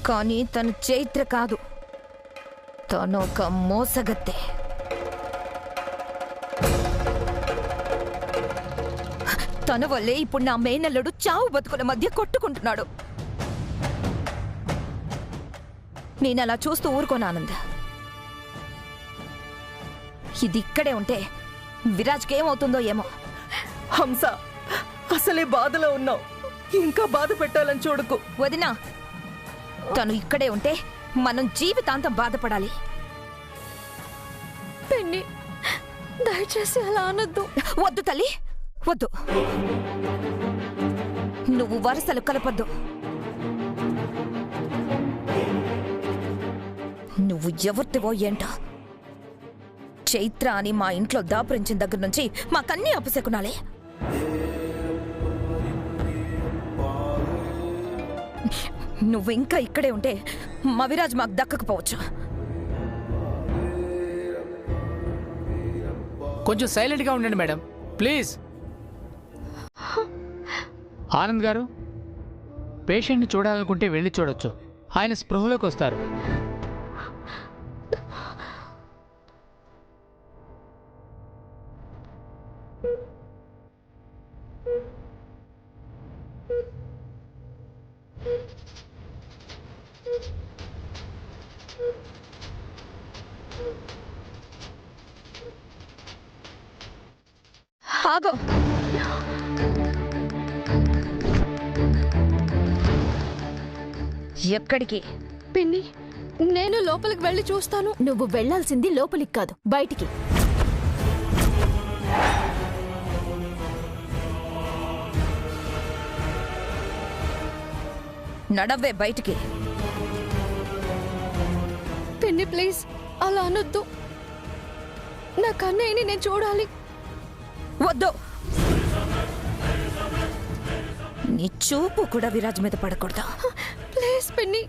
కానీ తను చైత్ర కాదు, తను ఒక మోసగత్తె. తన వల్లే ఇప్పుడు నా మేనల్లుడు చావు బతుకుల మధ్య కొట్టుకుంటున్నాడు. నేనలా చూస్తూ ఊరుకోను ఆనంద్. ఇది ఇక్కడే ఉంటే విరాజ్కి ఏమవుతుందో ఏమో. హంస, అసలే బాధలో ఉన్నావు, ఇంకా బాధ పెట్టాలని చూడకు. వదినా, తను ఇక్కడే ఉంటే మనం జీవితాంతం బాధపడాలి. పెన్ని, దయచేసి అలా అనొద్దు. వద్దు తల్లి, వద్దు. నువ్వు వరసలు కలపొద్దు. నువ్వు ఎవరివో ఏంటో. చైత్ర అని మా ఇంట్లో దాపురించిన దగ్గర నుంచి మాకన్నీ అపశకునాలే. నువ్వు ఇంకా ఇక్కడే ఉంటే మా విరాజ్ మాకు దక్కకపోవచ్చు. కొంచెం సైలెంట్గా ఉండండి మేడం, ప్లీజ్. ఆనంద్ గారు, పేషెంట్ని చూడాలనుకుంటే వెళ్ళి చూడొచ్చు, ఆయన స్పృహలోకి వస్తారు. ఆగో. ఎక్కడికి? పిన్ని, నేను లోపలికి వెళ్ళి చూస్తాను. నువ్వు వెళ్లాల్సింది లోపలికి కాదు, బయటికి. నడవే బయటికి. పిన్ని ప్లీజ్, అలా అనొద్దు. నా కన్నయ్యని నేను చూడాలి. వద్దు. నీ చూపు కూడా విరాజ్ మీద పడకూడదు. ప్లీజ్ పిన్ని,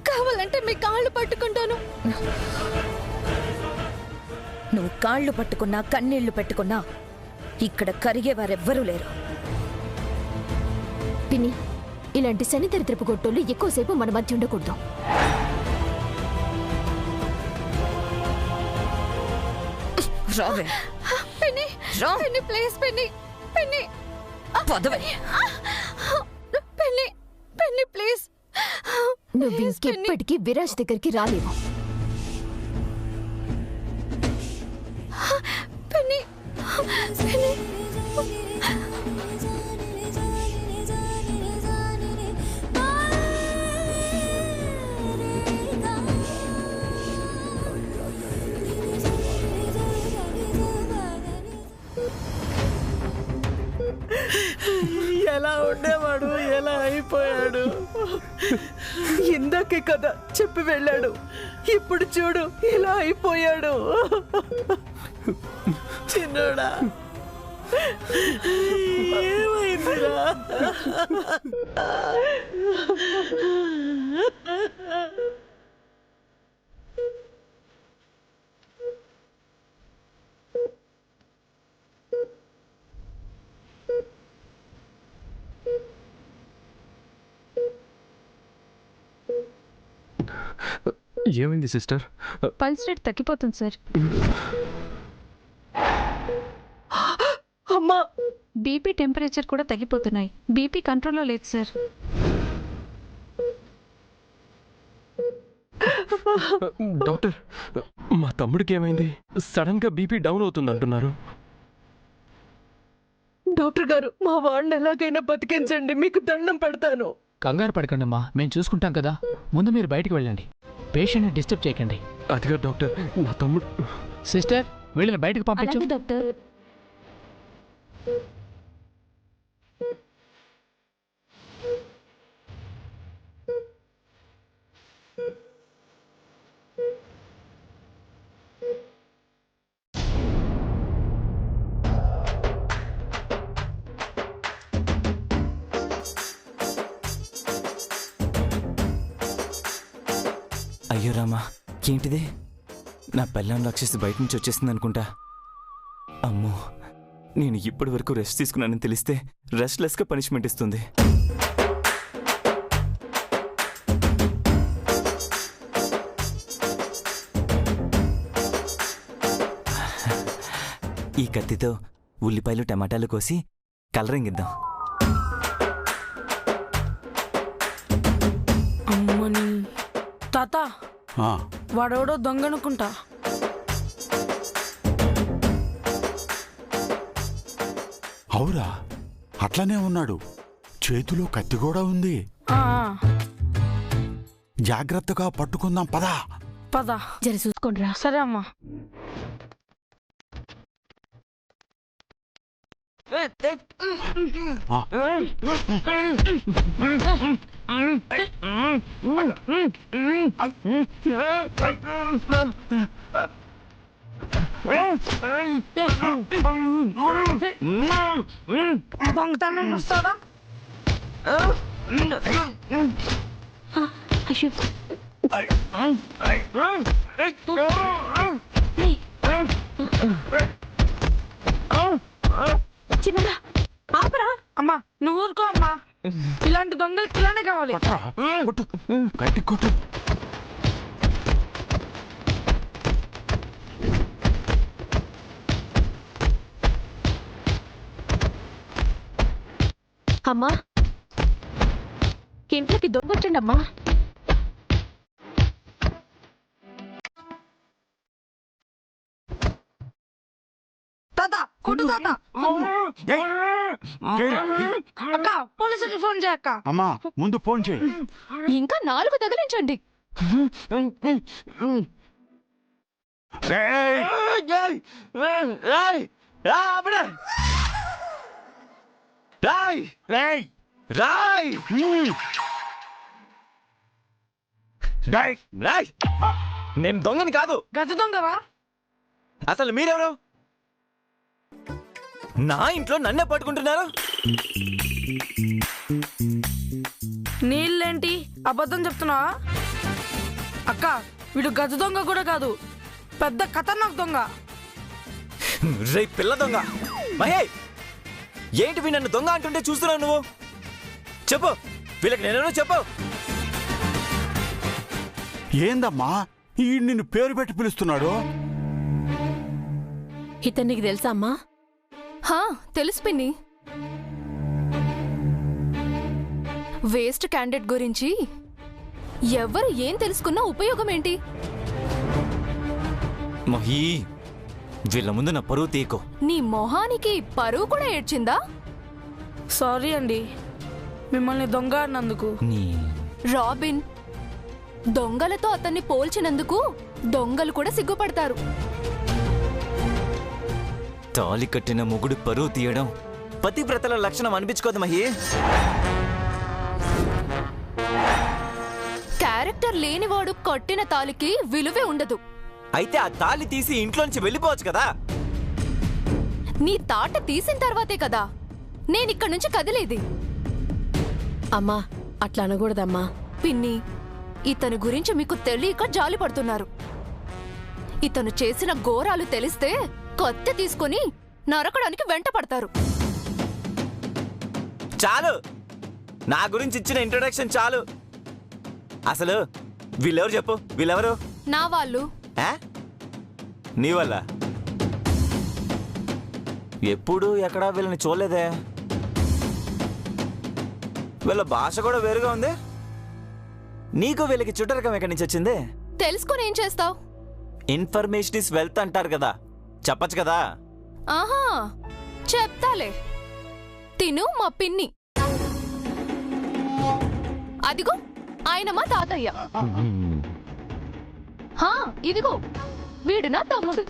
కావాలంటే మీ కాళ్ళు పట్టుకుంటాను. నువ్వు కాళ్ళు పట్టుకున్నా కన్నీళ్లు పెట్టుకున్నా ఇక్కడ కరిగేవారెవ్వరూ లేరు. పిన్ని, ఇలాంటి శని దరిద్రపు గొట్టోళ్ళు ఎక్కువసేపు మన మధ్య ఉండకూడదు. రావే. పిన్ని, రా. పిన్ని ప్లీజ్ పిన్ని, పిన్ని పదవే. పిన్ని, పిన్ని ప్లీజ్. నువ్వు ఇంకెప్పటికీ విరాజ్ దగ్గరికి రాలేవు. పిన్ని, పిన్ని. ఎలా ఉండేవాడు, ఎలా అయిపోయాడు. ఇందాకే కదా చెప్పి వెళ్ళాడు, ఇప్పుడు చూడు ఇలా అయిపోయాడు. చిన్నోడా, ఏమైందిరా? ఏమైంది సిస్టర్? పల్స్ రేట్ తగ్గిపోతుంది సార్. అమ్మా, బీపీ టెంపరేచర్ కూడా తగ్గిపోతున్నాయి. బీపీ కంట్రోల్లో లేదు సార్. డాక్టర్, మా తమ్ముడికి ఏమైంది? సడన్ గా బీపీ డౌన్ అవుతుంది అంటున్నారు. డాక్టర్ గారు, మా వాడిని ఎలాగైనా బతికించండి, మీకు దండం పెడతాను. కంగారు పడకండి అమ్మా, మేము చూసుకుంటాం కదా. ముందు మీరు బయటికి వెళ్ళండి, పేషెంట్ని డిస్టర్బ్ చేయకండి. అదిగా డాక్టర్, నా తమ్ముడు. సిస్టర్, వీళ్ళని బయటకు పంపించు. డాక్టర్. అయ్యో రామా, ఏంటిది? నా పెళ్ళాన్ని రక్షిస్తూ బయట నుంచి వచ్చేసింది అనుకుంటా. అమ్మో, నేను ఇప్పటి వరకు రెస్ట్ తీసుకున్నానని తెలిస్తే రెస్ట్లెస్గా పనిష్మెంట్ ఇస్తుంది. ఈ కత్తితో ఉల్లిపాయలు టమాటాలు కోసి కలరింగ్ ఇద్దాం. అమ్మని తాత ఆ, వాడెవడో దొంగనుకుంటా. అవురా అట్లనే ఉన్నాడు. చేతిలో కత్తి కూడా ఉంది. ఆ, జాగ్రత్తగా పట్టుకుందాం పదా. పద. జర చూసుకోండిరా. సరే అమ్మా. దొంగతనం వస్తాడా? చిన్నగా ఆపరా. అమ్మా నువ్వు ఊరుకో అమ్మా. ఇలాంటి దొంగలకి ఇలానే కావాలి. కొట్టు, గట్టి కొట్టు. అమ్మా ఇంట్లోకి దొంగొచ్చండమ్మా. తాత కొట్టు తాత. అక్క పోలీసుకి ఫోన్ చేయక్క. అమ్మా ముందు ఫోన్ చేయి. ఇంకా 4 తగిలించండి. నేను దొంగని కాదు. గజ దొంగవా? అసలు మీరెవరు? నా ఇంట్లో నన్నే పట్టుకుంటున్నారు. నీళ్ళేంటి అబద్ధం చెప్తున్నావా? అక్క వీడు గజ దొంగ కూడా కాదు, పెద్ద ఖతర్నాక్ దొంగ. రే పిల్ల దొంగ మహే, ఏంటి నన్ను దొంగ అంటుంటే చూస్తున్నావు నువ్వు? చెప్పు, వీళ్ళకి నేనేమో చెప్పు. ఏందమ్మా ఈ నిన్ను పేరు పెట్టి పిలుస్తున్నాడు? ఇతను నీకు తెలుసా అమ్మా? హా తెలుసు పిన్ని. వేస్ట్ క్యాండిడేట్ గురించి ఎవరు ఏం తెలుసుకున్నా ఉపయోగం ఏంటి? మహీ, వీళ్ళ ముందు నా పరువు తీయకు. నీ మొహానికి పరువు కూడా ఏడ్చిందా? సారీ అండి మిమ్మల్ని దొంగ అన్నందుకు. నీ రాబిన్, దొంగలతో అతన్ని పోల్చినందుకు దొంగలు కూడా సిగ్గుపడతారు. తాళి కట్టిన మొగుడు పరువు తీయడం పతివ్రతల లక్షణం అనిపించుకోదు మహి. క్యారెక్టర్ లేనివాడు కట్టిన తాలికి విలువే ఉండదు. అయితే ఆ తాళి తీసి ఇంట్లోంచి వెళ్ళిపోవచ్చు కదా. నీ తాట తీసిన తర్వాతే కదా నేనిక్కడి నుంచి కదిలేది. అమ్మా అట్లా అనకూడదమ్మా. పిన్ని, ఇతని గురించి మీకు తెలియక జాలి పడుతున్నారు. ఇతను చేసిన ఘోరాలు తెలిస్తే కత్తి తీసుకుని నరకడానికి వెంట పడతారు. చాలు, నా గురించి ఇచ్చిన ఇంట్రొడక్షన్ చాలు. అసలు వీళ్ళెవరు చెప్పు? వీళ్ళెవరు? నా వాళ్ళు. ఆ? నీ వల్ల ఎప్పుడు ఎక్కడా వీళ్ళని చూడలేదే. వీళ్ళ భాష కూడా వేరుగా ఉంది. నీకు వీళ్ళకి చుట్టరకం ఎక్కడి నుంచి వచ్చింది? తెలుసుకుని ఏం చేస్తావు? ఇన్ఫర్మేషన్ ఇస్ వెల్త్ అంటారు కదా, చెప్పచ్చు కదా. ఆహా, చెప్తాలే. తిను మా పిన్ని. అదిగో ఆయన మా తాతయ్య. హా, ఇదిగో వీడు నా తమ్ముడు.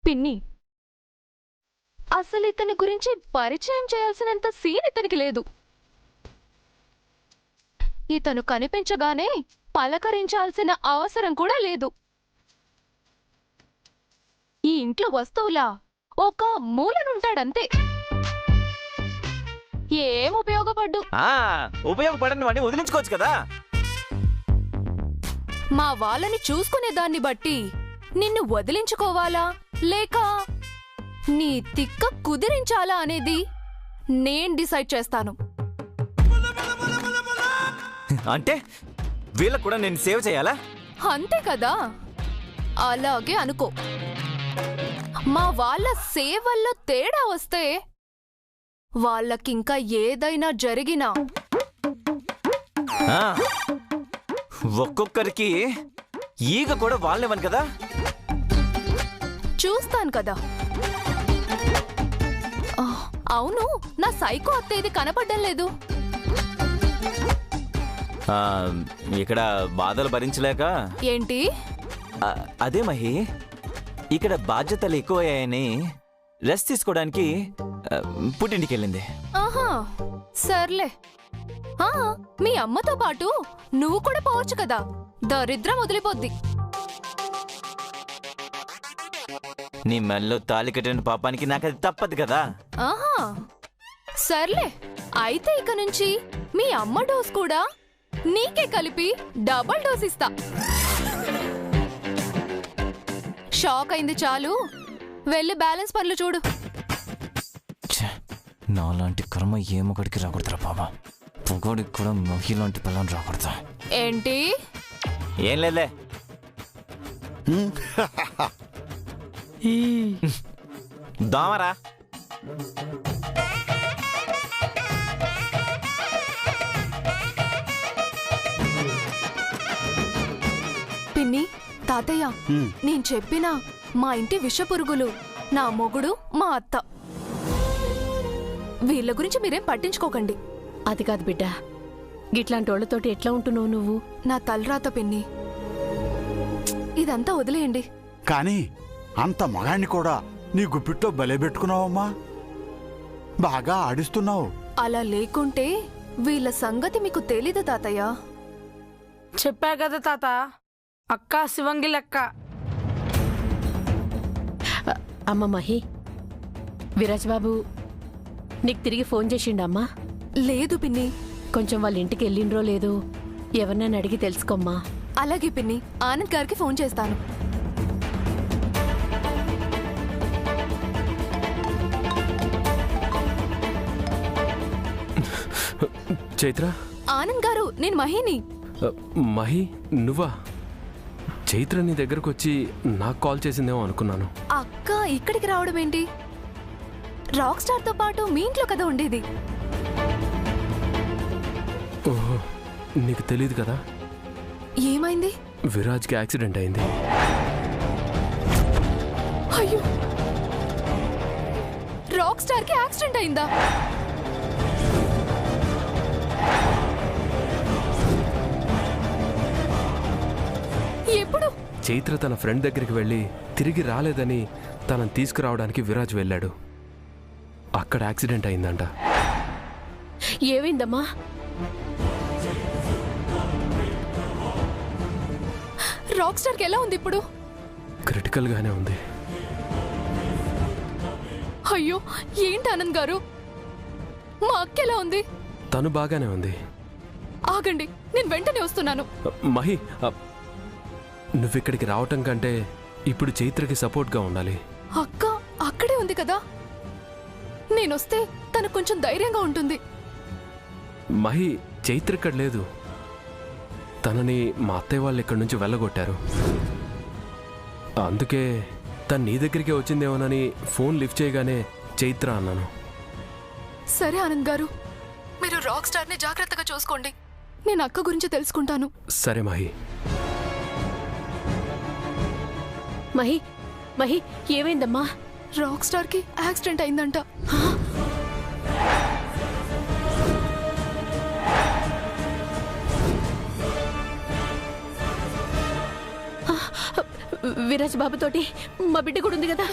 పిన్ని, అసలు ఇతని గురించి పరిచయం చేయాల్సినంత సీన్ ఇతనికి లేదు. ఇతను కనిపించగానే పలకరించాల్సిన అవసరం కూడా లేదు. ఈ ఇంట్లో వస్తువులా ఒక మూలనుంటాడంతే. ఏం ఉపయోగపడ్డు. ఉపయోగపడని వాడిని వదిలించుకోవచ్చు కదా. మా వాళ్ళని చూసుకునే దాన్ని బట్టి నిన్ను వదిలించుకోవాలా లేక నీ తిక్క కుదిరించాలా అనేది నేను డిసైడ్ చేస్తాను. అంటే వీళ్ళకు కూడా నేను సేవ్ చేయాలా? అంతే కదా, అలాగే అనుకో. మా వాళ్ళ సేవల్లో తేడా వస్తే వాళ్ళకింకా ఏదైనా జరిగినా ఆ, ఒక్కొక్కరికి ఈగ కూడా వాళ్ళనివ్వను కదా. చూస్తాను కదా. అవును, నా సైకో అత్త ఇది కనపడ్డం లేదు. ఇక్కడ బాధలు భరించలేక. ఏంటి? అదే మహి, ఇక్కడ బాధ్యతలు ఎక్కువయ్యాయని రెస్ట్ తీసుకోవడానికి పుట్టింటికి వెళ్ళింది. ఆహా, సర్లే. మీ అమ్మతో పాటు నువ్వు కూడా పోవచ్చు కదా, దరిద్రం వదిలిపోద్ది. నీ మెల్లో తాళి కట్టిన పాపానికి నాకు అది తప్పదు కదా. ఆహా, సర్లే. అయితే ఇక నుంచి మీ అమ్మ డోస్ కూడా నీకే కలిపి డబుల్ డోస్ ఇస్తా. షాక్ అయింది చాలు, వెళ్ళి బ్యాలెన్స్ పనులు చూడు. నాలాంటి కర్మ ఏమొకడికి రాకూడదురా బాబా. పొగోడికి కూడా మహిళలాంటి పిల్లలు రాకూడదు. ఏంటి? ఏం లేదులే. దామరా. పిన్ని, తాతయ్య, నేను చెప్పిన మా ఇంటి విషపురుగులు నా మొగుడు, మా అత్త. వీళ్ళ గురించి మీరేం పట్టించుకోకండి. అది కాదు బిడ్డ, గిట్లాంటి వాళ్ళతోటి ఎట్లా ఉంటున్నావు నువ్వు? నా తలరాత పిన్ని, ఇదంతా వదిలేయండి. కానీ అంత మగాణ్ణి కూడా నీ గుప్పిట్లో బలే పెట్టుకున్నావమ్మా. బాగా ఆడిస్తున్నావు. అలా లేకుంటే వీళ్ళ సంగతి మీకు తెలీదు తాతయ్య. చెప్పా కదా తాత, అక్క శివంగి లెక్క. అమ్మ మహి, విరాజ్ బాబు నీకు తిరిగి ఫోన్ చేసిండమ్మా? లేదు పిన్ని. కొంచెం వాళ్ళ ఇంటికి వెళ్ళిండ్రో లేదో ఎవరినైనా అడిగి తెలుసుకోమ్మా. అలాగే పిన్ని, ఆనంద్ గారికి ఫోన్ చేస్తాను. చైత్ర. ఆనంద్ గారు, నేను మహిని. మహి, నువ్వా? చైత్ర నీ దగ్గరకు వచ్చి నాకు కాల్ చేసిందేమో అనుకున్నాను. అక్క ఇక్కడికి రావడం ఏంటి? రాక్ స్టార్ తో పాటు మీ ఇంట్లో కదా ఉండేది. ఓహో, నీకు తెలీదు కదా. ఏమైంది? విరాజ్కి యాక్సిడెంట్ అయింది. అయ్యో, రాక్ స్టార్ కి యాక్సిడెంట్ అయిందా? ఎప్పుడు? చైత్ర తన ఫ్రెండ్ దగ్గరికి వెళ్ళి తిరిగి రాలేదని తనని తీసుకురావడానికి విరాజ్ వెళ్ళాడు. అక్కడ యాక్సిడెంట్ అయిందంట. ఏమైందమ్మా? రాక్ స్టార్ కి ఎలా ఉంది ఇప్పుడు? క్రిటికల్ గానే ఉంది. అయ్యో, ఏంటి ఆనంద్ గారు? మా అక్క ఎలా ఉంది? తను బాగానే ఉంది. ఆగండి, నేను వెంటనే వస్తున్నాను. మహి, నువ్విక్కడికి రావటం కంటే ఇప్పుడు చైత్రకి సపోర్ట్గా ఉండాలి. అక్క అక్కడే ఉంది కదా, నేనొస్తే తనకు కొంచెం ధైర్యంగా ఉంటుంది. మహి, చైత్ర ఇక్కడ లేదు. తనని మా అత్తయ్య వాళ్ళు ఇక్కడి నుంచి వెళ్ళగొట్టారు. అందుకే తను నీ దగ్గరికే వచ్చిందేమోనని ఫోన్ లిఫ్ట్ చేయగానే చైత్ర అన్నాను. సరే ఆనంద్ గారు, మీరు రాక్ స్టార్ ని జాగ్రత్తగా చూసుకోండి. నేను అక్క గురించి తెలుసుకుంటాను. సరే మహి. మహి, మహి, ఏమైందమ్మా? రాక్ స్టార్ కి యాక్సిడెంట్ అయిందంట. విరాజ్ బాబుతోటి మా బిడ్డ కూడా ఉంది కదా.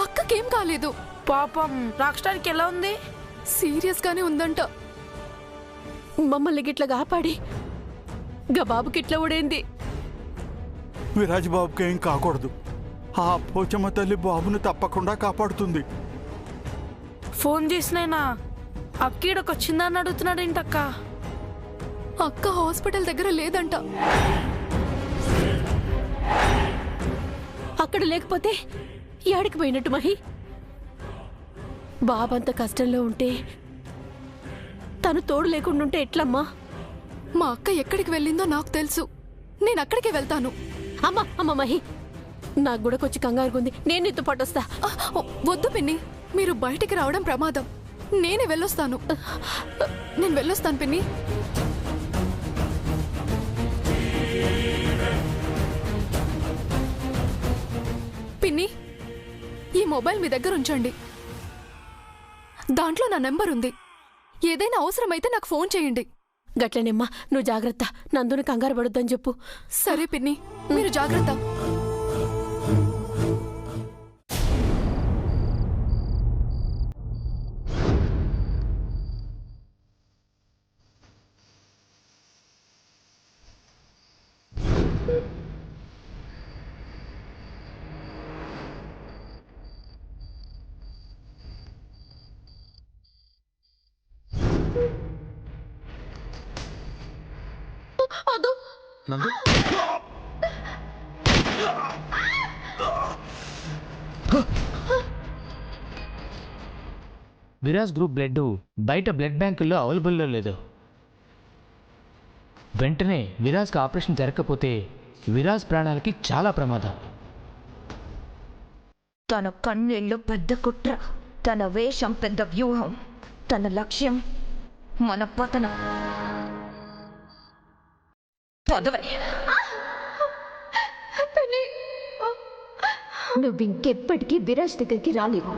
అక్కకేం కాలేదు. పాపం, రాక్ స్టార్ కి ఎలా ఉంది? సీరియస్ గానే ఉందంట. మమ్మల్ని గిట్ల కాపాడి గా బాబుకి ఇట్లా ఊడేంది. విరాజ్ బాబుకి ఏం కాకూడదు. ఆ పోచమ్మ తల్లి బాబును తప్పకుండా కాపాడుతుంది. ఫోన్ చేసినైనా అక్కీడకు వచ్చిందని అడుగుతున్నాడు ఏంటక్క? అక్క హాస్పిటల్ దగ్గర లేదంట. అక్కడ లేకపోతే ఏడికి పోయినట్టు మహి? బాబంత కష్టంలో ఉంటే తను తోడు లేకుండా ఉంటే ఎట్లమ్మా? మా అక్క ఎక్కడికి వెళ్ళిందో నాకు తెలుసు. నేను అక్కడికే వెళ్తాను. అమ్మ మహి, నాకు కూడా కొంచెం కంగారుగా ఉంది. నేను నీతో పాటు వస్తా. వద్దు పిన్ని, మీరు బయటికి రావడం ప్రమాదం. నేనే వెళ్ళొస్తాను. నేను వెళ్ళొస్తాను పిన్ని. పిన్ని, ఈ మొబైల్ మీ దగ్గర ఉంచండి. దాంట్లో నా నెంబర్ ఉంది. ఏదైనా అవసరమైతే నాకు ఫోన్ చేయండి. గట్లనేమ్మా, నువ్వు జాగ్రత్త. నందుని కంగారు పడొద్దని చెప్పు. సరే పిన్ని, మీరు జాగ్రత్త. విరాజ్ గ్రూప్ బ్లడ్ బయట బ్లడ్ బ్యాంకుల్లో అవైలబుల్లో లేదు. వెంటనే విరాజ్కి ఆపరేషన్ జరగకపోతే విరాజ్ ప్రాణాలకి చాలా ప్రమాదం. తన కన్నీళ్ళు పెద్ద కుట్ర, తన వేషం పెద్ద వ్యూహం, తన లక్ష్యం మన పతనం. పదవే. నువ్వు ఇంకెప్పటికీ విరాజ్ దగ్గరికి రాలేవు.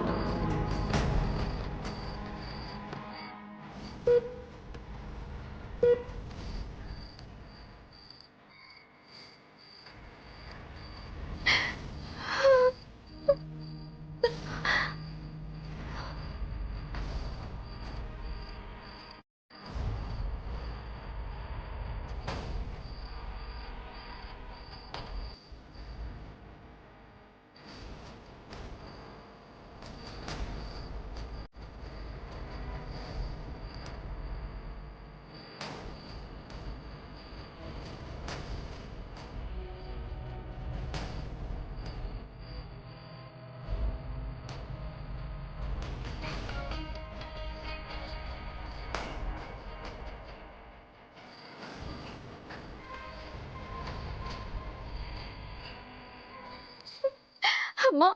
అమ్మా,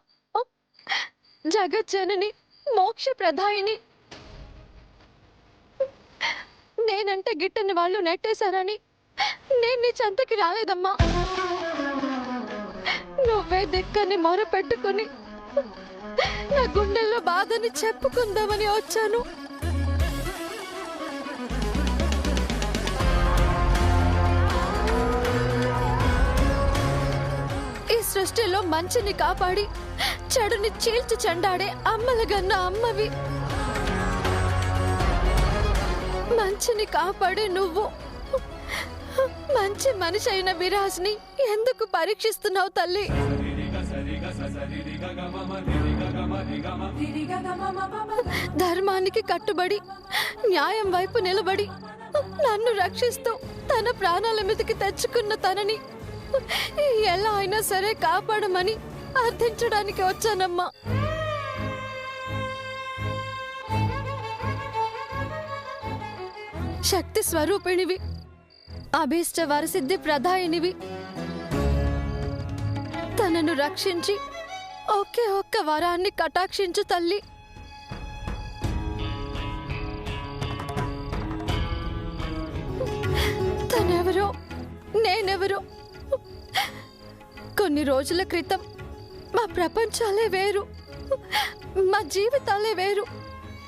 జగజ్జనని, మోక్ష ప్రదాయిని, నేనంటే గిట్టని వాళ్ళు నెట్టేశారని నేను నీ చెంతకి రాలేదమ్మా. నువ్వే దిక్కని మొర పెట్టుకుని నా గుండెల్లో బాధని చెప్పుకుందామని వచ్చాను. ఈ సృష్టిలో మంచిని కాపాడి చెడుని చీల్చి చెండాడే అమ్మలగన్న అమ్మవి. మంచిని కాపాడే నువ్వు మంచి మనిషి అయిన విరాజ్ని ఎందుకు పరీక్షిస్తున్నావు తల్లి? ధర్మానికి కట్టుబడి న్యాయం వైపు నిలబడి నన్ను రక్షిస్తూ తన ప్రాణాల మీదకి తెచ్చుకున్న తనని ఎలా అయినా సరే కాపాడమని అర్థించడానికి వచ్చానమ్మా. శక్తి స్వరూపిణివి, అభీష్ట వరసిద్ధి ప్రదాయినివి. తనను రక్షించి ఒకే ఒక్క వరాన్ని కటాక్షించు తల్లి. తనెవరో నేనెవరో కొన్ని రోజుల క్రితం మా ప్రపంచాలే వేరు, మా జీవితాలే వేరు,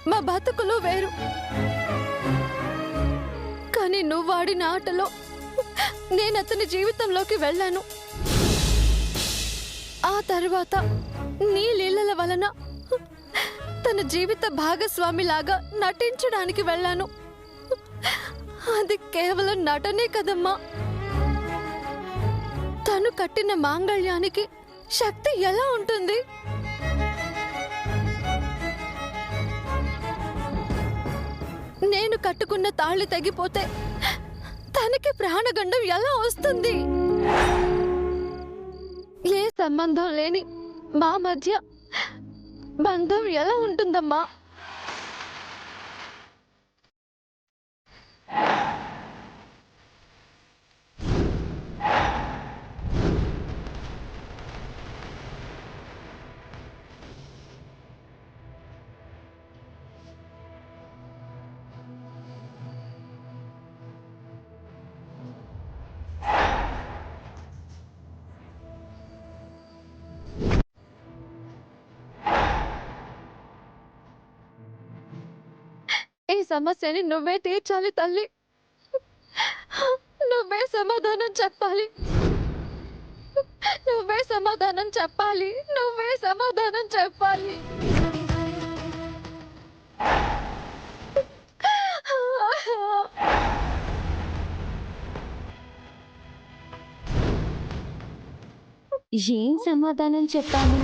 మా బతుకులు వేరు. కానీ నువ్వు ఆడిన ఆటలో నేను అతని జీవితంలోకి వెళ్ళాను. ఆ తర్వాత నీ లీలల వలన తన జీవిత భాగస్వామిలాగా నటించడానికి వెళ్ళాను. అది కేవలం నటనే కదమ్మా. తను కట్టిన మాంగళ్యానికి శక్తి ఎలా ఉంటుంది? నేను కట్టుకున్న తాళి తెగిపోతే తనకి ప్రాణగండం ఎలా వస్తుంది? ఏ సంబంధం లేని మా మధ్య బంధం ఎలా ఉంటుందమ్మా? సమస్యని నువ్వే తీర్చాలి తల్లి. నువ్వే సమాధానం చెప్పాలి. నువ్వే సమాధానం చెప్పాలి. నువ్వే సమాధానం చెప్పాలి. ఏం సమాధానం చెప్పాలి?